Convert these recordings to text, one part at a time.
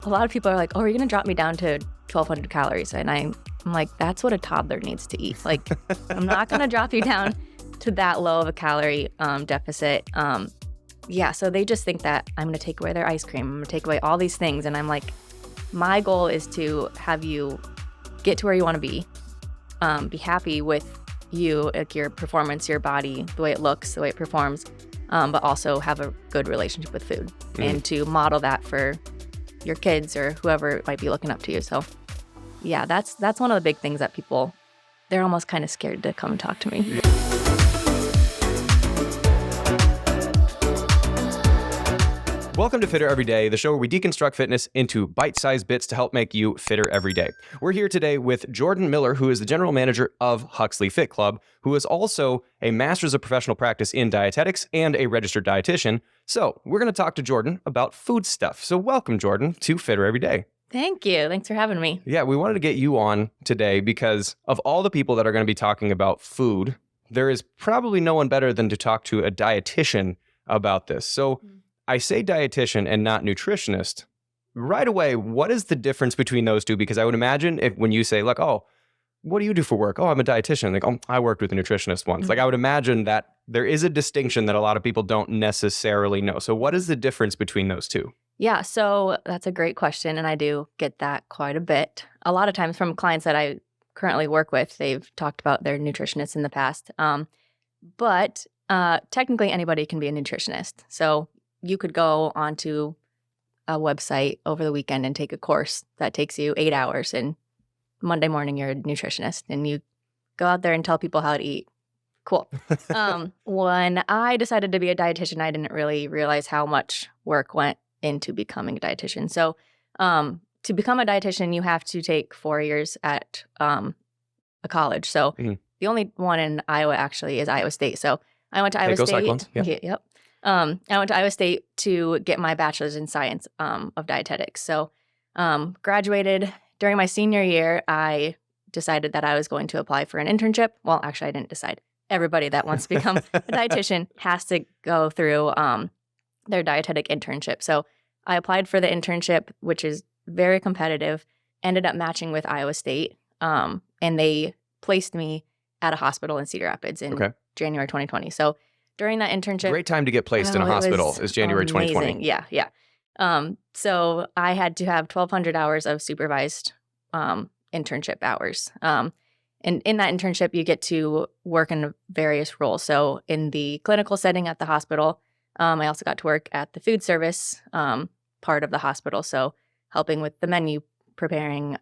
a lot of people are like, oh, are you going to drop me down to 1,200 calories? And I'm like, that's what a toddler needs to eat. Like, I'm not going to drop you down to that low of a calorie deficit. So they just think that I'm going to take away their ice cream. I'm going to take away all these things. And I'm like, my goal is to have you get to where you want to be happy with you, like your performance, your body, the way it looks, the way it performs, but also have a good relationship with food and to model that for your kids or whoever might be looking up to you. So yeah, that's one of the big things that people, they're almost kind of scared to come and talk to me. Welcome to Fitter Every Day, the show where we deconstruct fitness into bite-sized bits to help make you fitter every day. We're here today with Jordan Miller, who is the general manager of Huxley Fit Club, who is also a master's of professional practice in dietetics and a registered dietitian. So we're going to talk to Jordan about food stuff. So welcome, Jordan, to Fitter Every Day. Thank you. Thanks for having me. Yeah, we wanted to get you on today because of all the people that are going to be talking about food, there is probably no one better than to talk to a dietitian about this. So I say dietitian and not nutritionist. Right away, what is the difference between those two? Because I would imagine if when you say like, oh, what do you do for work? Oh, I'm a dietitian. Like, oh, I worked with a nutritionist once. Like, I would imagine that there is a distinction that a lot of people don't necessarily know. So what is the difference between those two? Yeah, so that's a great question, and I do get that quite a bit. A lot of times from clients that I currently work with, they've talked about their nutritionists in the past. But technically anybody can be a nutritionist. So you could go onto a website over the weekend and take a course that takes you 8 hours, and Monday morning you're a nutritionist and you go out there and tell people how to eat. Cool. When I decided to be a dietitian, I didn't really realize how much work went into becoming a dietitian. So to become a dietitian, you have to take 4 years at a college. So the only one in Iowa actually is Iowa State. So I went to Iowa State. Cyclones. Yeah. Yep. I went to Iowa State to get my bachelor's in science of dietetics. So graduated during my senior year. I decided that I was going to apply for an internship. Well, actually, I didn't decide. Everybody that wants to become a dietitian has to go through their dietetic internship. So I applied for the internship, which is very competitive, ended up matching with Iowa State, and they placed me at a hospital in Cedar Rapids in January 2020. So during that internship, great time to get placed in a hospital is January 2020. Yeah. So I had to have 1,200 hours of supervised internship hours. And in that internship, you get to work in various roles. So in the clinical setting at the hospital, I also got to work at the food service part of the hospital. So helping with the menu preparing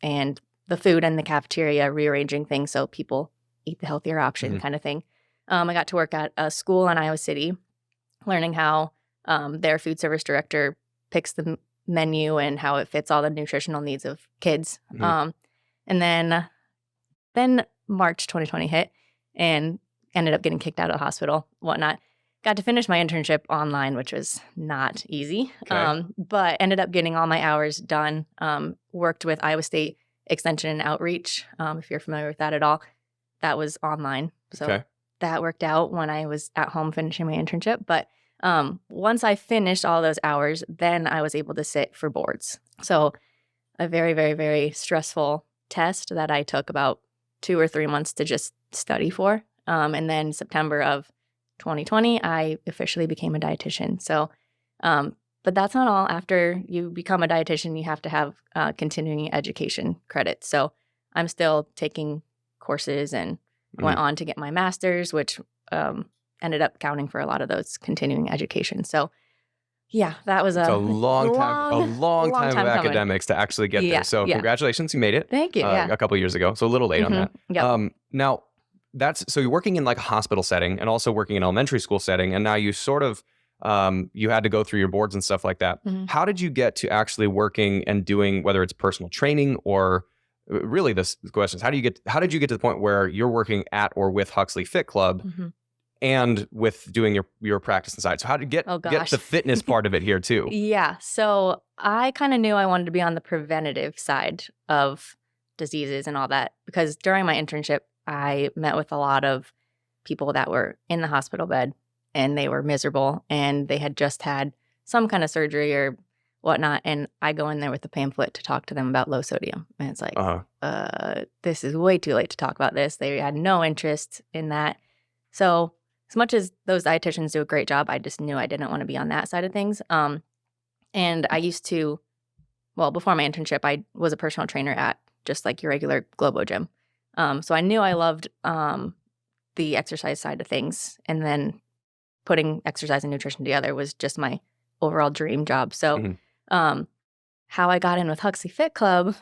and the food in the cafeteria, rearranging things so people eat the healthier option kind of thing. I got to work at a school in Iowa City, learning how their food service director picks the menu and how it fits all the nutritional needs of kids. And then March 2020 hit and ended up getting kicked out of the hospital, whatnot. Got to finish my internship online, which was not easy, but ended up getting all my hours done. Worked with Iowa State Extension and Outreach, if you're familiar with that at all. That was online. So that worked out when I was at home finishing my internship. But once I finished all those hours, then I was able to sit for boards. So a very, very, very stressful test that I took about 2 or 3 months to just study for. And then September of 2020, I officially became a dietitian. So, but that's not all. After you become a dietitian, you have to have continuing education credits. So I'm still taking courses and went on to get my master's, which ended up counting for a lot of those continuing education. So yeah, that was a long time of academics to actually get there. So congratulations, you made it. Thank you. A couple of years ago. So a little late on that. Yep. Now, so you're working in like a hospital setting and also working in an elementary school setting. And now you sort of, you had to go through your boards and stuff like that. How did you get to actually working and doing, whether it's personal training or really the question is, how did you get to the point where you're working at or with Huxley Fit Club and with doing your practice inside? So how did you get the fitness part of it here too? Yeah. So I kind of knew I wanted to be on the preventative side of diseases and all that, because during my internship, I met with a lot of people that were in the hospital bed and they were miserable and they had just had some kind of surgery or whatnot. And I go in there with the pamphlet to talk to them about low sodium. And it's like, this is way too late to talk about this. They had no interest in that. So as much as those dietitians do a great job, I just knew I didn't want to be on that side of things. And I used to, well, before my internship, I was a personal trainer at just like your regular Globo gym. So I knew I loved the exercise side of things. And then putting exercise and nutrition together was just my overall dream job. So how I got in with Huxley Fit Club,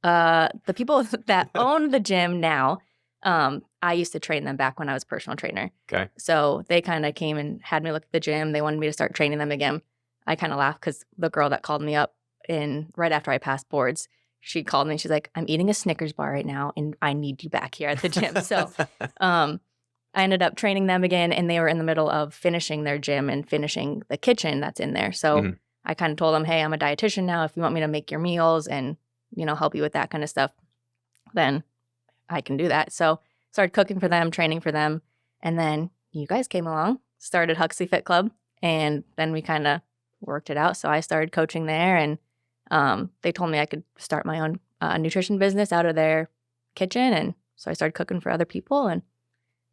the people that own the gym now, I used to train them back when I was a personal trainer. Okay. So they kind of came and had me look at the gym. They wanted me to start training them again. I kind of laughed because the girl that called me up right after I passed boards, she called me and she's like, I'm eating a Snickers bar right now and I need you back here at the gym. So I ended up training them again, and they were in the middle of finishing their gym and finishing the kitchen that's in there. So I kind of told them, hey, I'm a dietitian now. If you want me to make your meals and, help you with that kind of stuff, then I can do that. So started cooking for them, training for them. And then you guys came along, started Huxley Fit Club, and then we kind of worked it out. So I started coaching there, and they told me I could start my own nutrition business out of their kitchen. And so I started cooking for other people, and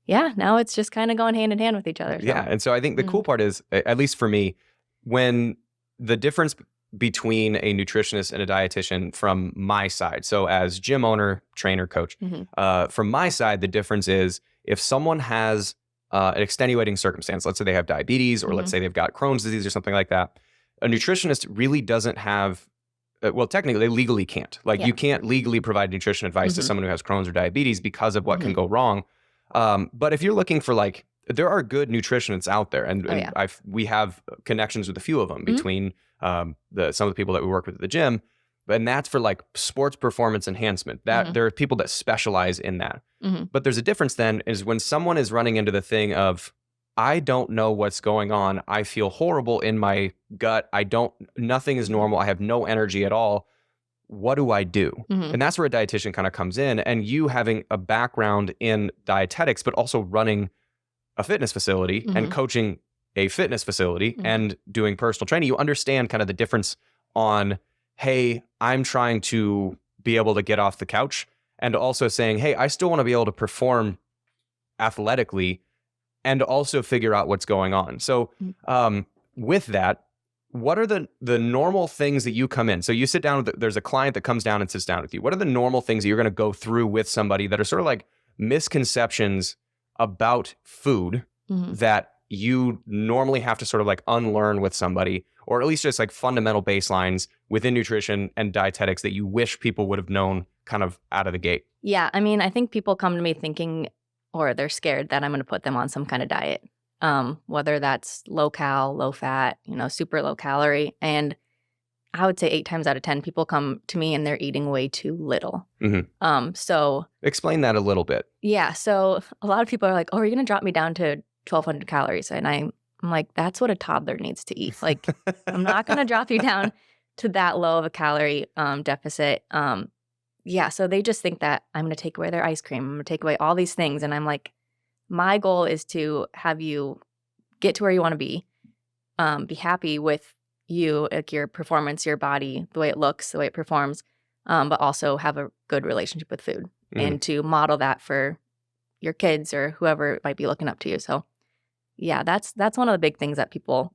yeah, now it's just kind of going hand in hand with each other. So. Yeah. And so I think the cool part is, at least for me, when the difference between a nutritionist and a dietitian from my side, so as gym owner, trainer, coach, from my side, the difference is if someone has an extenuating circumstance, let's say they have diabetes, or let's say they've got Crohn's disease or something like that, a nutritionist really doesn't have, well, technically they legally can't. Like you can't legally provide nutrition advice to someone who has Crohn's or diabetes because of what can go wrong. But if you're looking for there are good nutritionists out there, and we have connections with a few of them between some of the people that we work with at the gym, and that's for sports performance enhancement. That there are people that specialize in that. But there's a difference then is when someone is running into the thing of, I don't know what's going on. I feel horrible in my gut. Nothing is normal. I have no energy at all. What do I do? And that's where a dietitian kind of comes in, and you having a background in dietetics, but also running a fitness facility and coaching a fitness facility and doing personal training, you understand kind of the difference on, hey, I'm trying to be able to get off the couch, and also saying, hey, I still want to be able to perform athletically and also figure out what's going on. So with that, what are the normal things that you come in? So you sit down there's a client that comes down and sits down with you. What are the normal things that you're going to go through with somebody that are sort of like misconceptions about food that you normally have to sort of unlearn with somebody, or at least just fundamental baselines within nutrition and dietetics that you wish people would have known kind of out of the gate? Yeah. I mean, I think people come to me thinking, or they're scared that I'm going to put them on some kind of diet. Whether that's low cal, low fat, super low calorie. And I would say 8 times out of 10, people come to me and they're eating way too little. So explain that a little bit. Yeah. So a lot of people are like, oh, are you going to drop me down to 1,200 calories? And I'm like, that's what a toddler needs to eat. I'm not going to drop you down to that low of a calorie deficit. Yeah. So they just think that I'm going to take away their ice cream. I'm going to take away all these things. And I'm like, my goal is to have you get to where you want to be happy with you, your performance, your body, the way it looks, the way it performs, but also have a good relationship with food and to model that for your kids or whoever might be looking up to you. So yeah, that's one of the big things that people,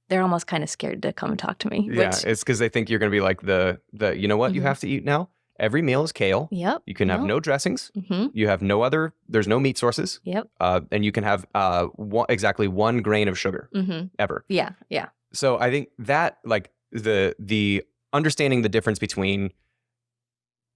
they're almost kind of scared to come and talk to me. Yeah, it's because they think you're going to be like the you know what you have to eat now? Every meal is kale. Yep. You can have no dressings. You have there's no meat sources. Yep. And you can have exactly 1 grain of sugar ever. Yeah. Yeah. So I think that the understanding the difference between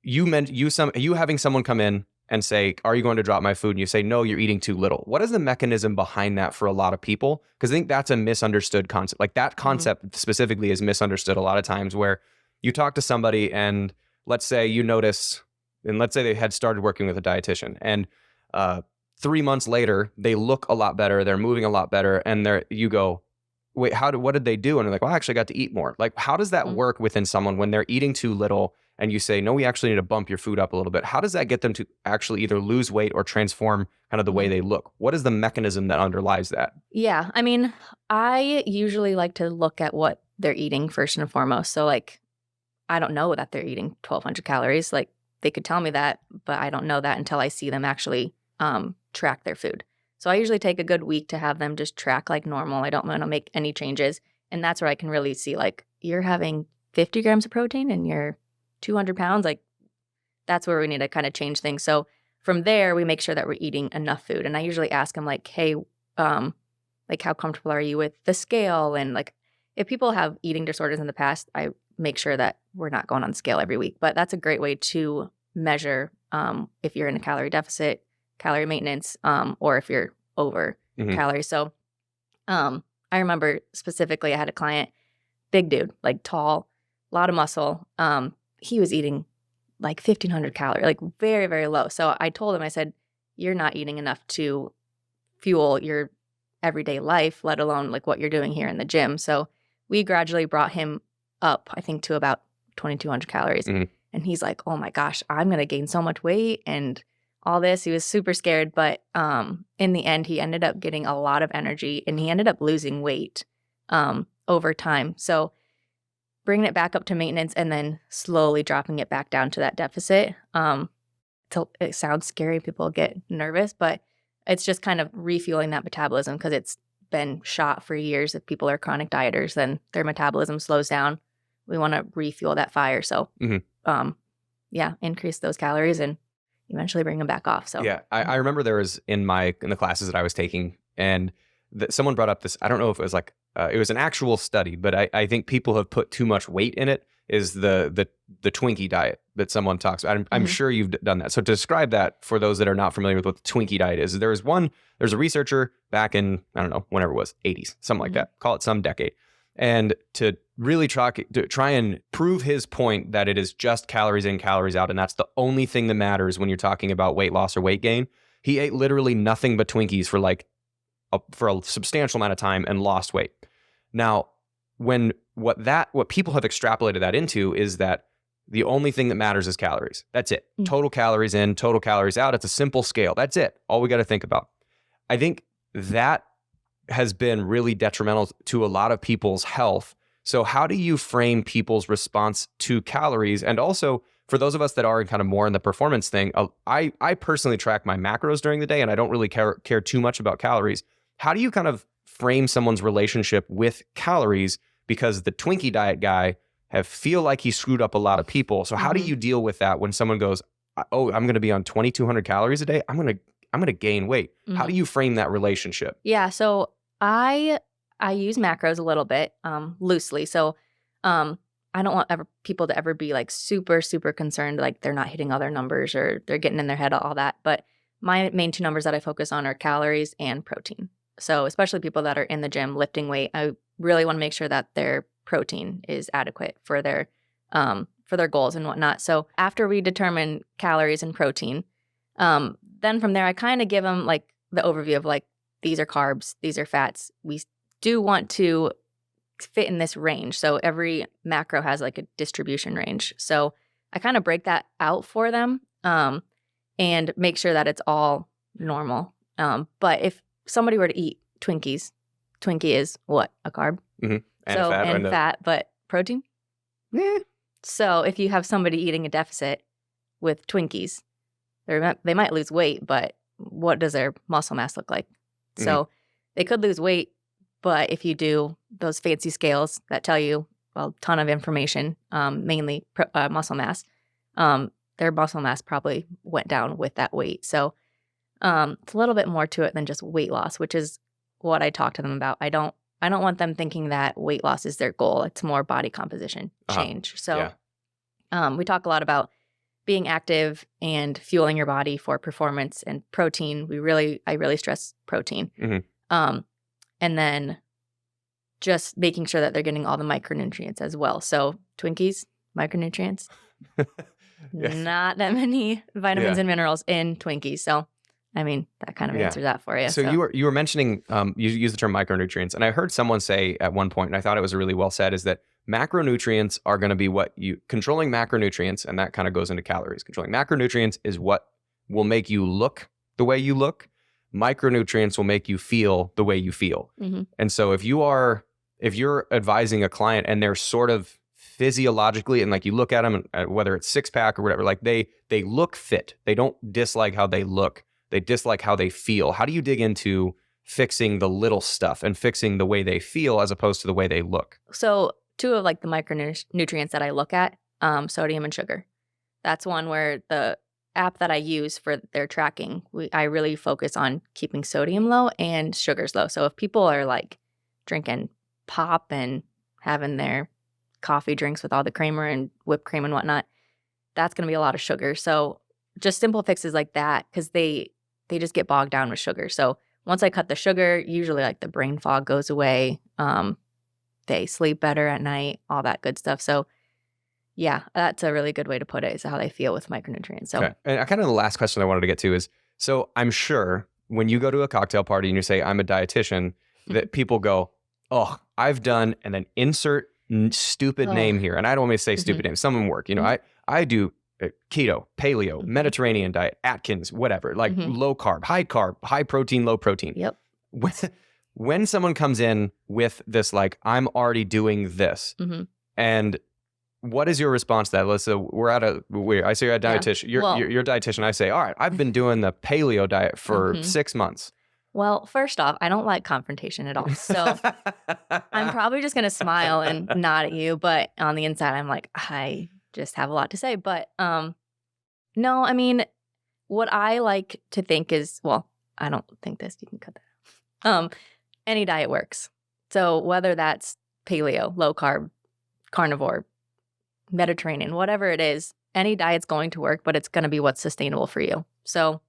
you having someone come in and say, are you going to drop my food? And you say, no, you're eating too little. What is the mechanism behind that for a lot of people? Because I think that's a misunderstood concept. That concept specifically is misunderstood a lot of times, where you talk to somebody and let's say you notice, and let's say they had started working with a dietitian, and 3 months later, they look a lot better, they're moving a lot better, and you go, wait, what did they do? And they're like, well, I actually got to eat more. How does that work within someone when they're eating too little and you say, no, we actually need to bump your food up a little bit? How does that get them to actually either lose weight or transform kind of the way they look? What is the mechanism that underlies that? Yeah. I mean, I usually like to look at what they're eating first and foremost. So like, I don't know that they're eating 1,200 calories. Like they could tell me that, but I don't know that until I see them actually track their food. So I usually take a good week to have them just track like normal. I don't want to make any changes. And that's where I can really see like, you're having 50 grams of protein and you're 200 pounds. Like that's where we need to kind of change things. So from there, we make sure that we're eating enough food. And I usually ask them like, hey, like how comfortable are you with the scale? And like if people have eating disorders in the past, I make sure that we're not going on the scale every week. But that's a great way to measure if you're in a calorie deficit, calorie maintenance, or if you're over calories. So I remember specifically I had a client, big dude, like tall, a lot of muscle. He was eating like 1,500 calories, like very, very low. So I told him, I said, you're not eating enough to fuel your everyday life, let alone like what you're doing here in the gym. So we gradually brought him up, I think, to about 2,200 calories. And he's like, oh my gosh, I'm going to gain so much weight and all this. He was super scared. But in the end, he ended up getting a lot of energy and he ended up losing weight over time. So bringing it back up to maintenance and then slowly dropping it back down to that deficit. It sounds scary. People get nervous, but it's just kind of refueling that metabolism because it's been shot for years. If people are chronic dieters, then their metabolism slows down. We want to refuel that fire. So, increase those calories and eventually bring them back off. So, yeah, I remember there was in the classes that I was taking, and someone brought up this. I don't know if it was like it was an actual study, but I think people have put too much weight in it. Is the Twinkie diet that someone talks about? I'm sure you've done that. So to describe that for those that are not familiar with what the Twinkie diet is, there's a researcher back in, I don't know, whenever it was, 80s, something like that, call it some decade. And to really try and prove his point that it is just calories in, calories out, and that's the only thing that matters when you're talking about weight loss or weight gain, he ate literally nothing but Twinkies for a substantial amount of time and lost weight. Now, what people have extrapolated that into is that the only thing that matters is calories. That's it. Total calories in, total calories out. It's a simple scale. That's it. All we got to think about. I think that has been really detrimental to a lot of people's health. So how do you frame people's response to calories? And also for those of us that are kind of more in the performance thing, I personally track my macros during the day and I don't really care too much about calories. How do you kind of frame someone's relationship with calories? Because the Twinkie diet guy feel like he screwed up a lot of people. So how do you deal with that when someone goes, oh, I'm going to be on 2,200 calories a day. I'm going to gain weight. How do you frame that relationship? Yeah. So I use macros a little bit loosely. So I don't want people to ever be like super, super concerned, like they're not hitting all their numbers or they're getting in their head, all that. But my main two numbers that I focus on are calories and protein. So especially people that are in the gym lifting weight, I really want to make sure that their protein is adequate for their goals and whatnot. So after we determine calories and protein, then from there, I kind of give them like the overview of like, these are carbs, these are fats. We do want to fit in this range. So every macro has like a distribution range. So I kind of break that out for them and make sure that it's all normal. But if somebody were to eat Twinkies, Twinkie is what? A carb? And fat, but protein? Yeah. So if you have somebody eating a deficit with Twinkies, they might lose weight, but what does their muscle mass look like? So they could lose weight, but if you do those fancy scales that tell you a ton of information, mainly muscle mass, their muscle mass probably went down with that weight. So it's a little bit more to it than just weight loss, which is what I talk to them about. I don't want them thinking that weight loss is their goal. It's more body composition change. So we talk a lot about being active and fueling your body for performance and protein. I really stress protein. And then just making sure that they're getting all the micronutrients as well. So Twinkies, micronutrients, not that many vitamins and minerals in Twinkies. So I mean, that kind of answers that for you. So you were mentioning, you use the term micronutrients, and I heard someone say at one point, and I thought it was really well said, is that macronutrients are going to be controlling macronutrients, and that kind of goes into calories. Controlling macronutrients is what will make you look the way you look. Micronutrients will make you feel the way you feel. And so if you are if you're advising a client and they're sort of physiologically, and like you look at them, whether it's six pack or whatever, like they look fit. They don't dislike how they look. They dislike how they feel. How do you dig into fixing the little stuff and fixing the way they feel as opposed to the way they look? So 2 of like the micronutrients that I look at, sodium and sugar. That's one where the app that I use for their tracking, I really focus on keeping sodium low and sugars low. So if people are like drinking pop and having their coffee drinks with all the creamer and whipped cream and whatnot, that's going to be a lot of sugar. So just simple fixes like that, because they just get bogged down with sugar. So once I cut the sugar, usually like the brain fog goes away. They sleep better at night, all that good stuff. So yeah, that's a really good way to put it, is how they feel with micronutrients. So, okay. And kind of the last question I wanted to get to is, so I'm sure when you go to a cocktail party and you say, I'm a dietitian, that people go, oh, I've done, and then insert stupid name here. And I don't want me to say stupid name. Some of them work. You know, I do keto, paleo, Mediterranean diet, Atkins, whatever, like low carb, high protein, low protein. Yep. When someone comes in with this, like, I'm already doing this, and what is your response to that? Let's say I say you're a dietitian. Yeah. You're a dietitian. I say, all right, I've been doing the paleo diet for 6 months. Well, first off, I don't like confrontation at all. So I'm probably just going to smile and nod at you. But on the inside, I'm like, I just have a lot to say. But no, I mean, what I like to think is, well, I don't think this. You can cut that out. Any diet works. So whether that's paleo, low carb, carnivore, Mediterranean, whatever it is, any diet's going to work, but it's going to be what's sustainable for you. So,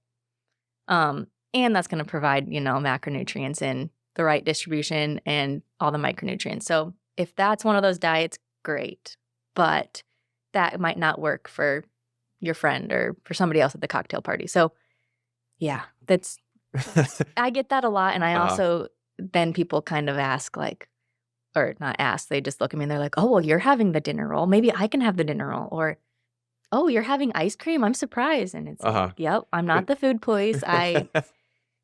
and that's going to provide, macronutrients in the right distribution and all the micronutrients. So if that's one of those diets, great. But that might not work for your friend or for somebody else at the cocktail party. So yeah, I get that a lot. And I also, then people kind of ask like, or not ask, they just look at me and they're like, oh, well, you're having the dinner roll. Maybe I can have the dinner roll. Or, oh, you're having ice cream? I'm surprised. And it's like, yep, I'm not the food police.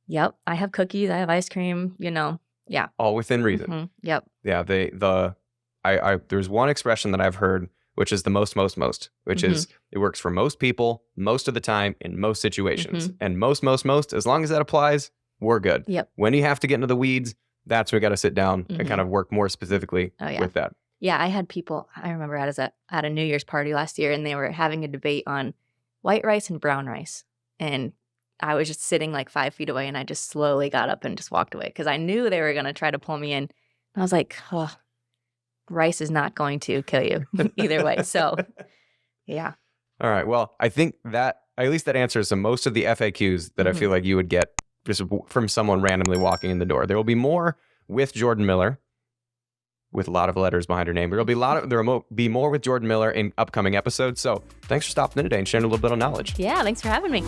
Yep, I have cookies, I have ice cream, yeah. All within reason. Yep. Yeah, there's one expression that I've heard, which is the most, which is it works for most people, most of the time, in most situations. And most, as long as that applies, we're good. Yep. When you have to get into the weeds, that's where we got to sit down and kind of work more specifically with that. Yeah, I had people, I remember at a New Year's party last year, and they were having a debate on white rice and brown rice. And I was just sitting like 5 feet away, and I just slowly got up and just walked away because I knew they were going to try to pull me in. And I was like, oh, rice is not going to kill you either way. So, yeah. All right. Well, I think that at least that answers most of the FAQs that I feel like you would get just from someone randomly walking in the door. There will be more with Jordan Miller, with a lot of letters behind her name. There will be more with Jordan Miller in upcoming episodes. So thanks for stopping in today and sharing a little bit of knowledge. Yeah, thanks for having me.